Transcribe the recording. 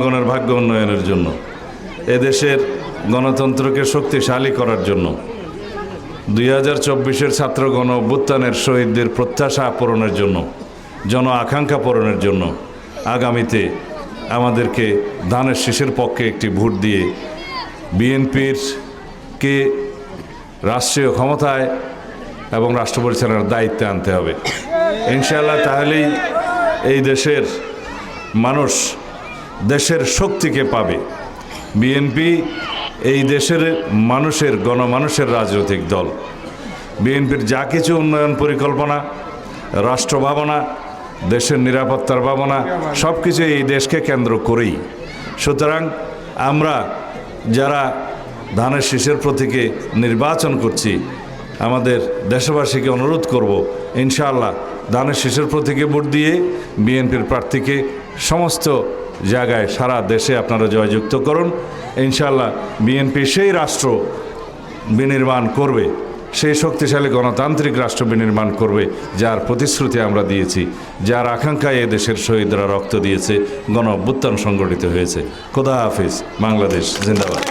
জনগণের ভাগ্য উন্নয়নের জন্য, এদেশের গণতন্ত্রকে শক্তিশালী করার জন্য, 2024-এর ছাত্র গণ অভ্যুত্থানের শহীদদের প্রত্যাশা পূরণের জন্য, জন আকাঙ্ক্ষা পূরণের জন্য আগামীতে আমাদেরকে ধানের শীষের পক্ষে একটি ভোট দিয়ে বিএনপিকে রাষ্ট্রীয় ক্ষমতায় এবং রাষ্ট্র পরিচালনার দায়িত্বে আনতে হবে ইনশাআল্লাহ। তাহলেই এই দেশের মানুষ দেশের শক্তিকে পাবে। বিএনপি এই দেশের মানুষের গণমানুষের রাজনৈতিক দল। বিএনপির যা কিছু উন্নয়ন পরিকল্পনা, রাষ্ট্র ভাবনা, দেশের নিরাপত্তার ভাবনা সব কিছু এই দেশকে কেন্দ্র করেই। সুতরাং আমরা যারা ধানের শীষের প্রতীকে নির্বাচন করছি, আমাদের দেশবাসীকে অনুরোধ করব ইনশাআল্লাহ ধানের শীষের প্রতীকে ভোট দিয়ে বিএনপির প্রার্থীকে সমস্ত জায়গায় সারা দেশে আপনারা জয়যুক্ত করুন। ইনশাআল্লাহ বিএনপি সেই রাষ্ট্র বিনির্মাণ করবে, সেই শক্তিশালী গণতান্ত্রিক রাষ্ট্র বিনির্মাণ করবে যার প্রতিশ্রুতি আমরা দিয়েছি, যার আকাঙ্ক্ষায় এ দেশের শহীদরা রক্ত দিয়েছে, গণ অভ্যুত্থান সংগঠিত হয়েছে। খোদা হাফিজ। বাংলাদেশ জিন্দাবাদ।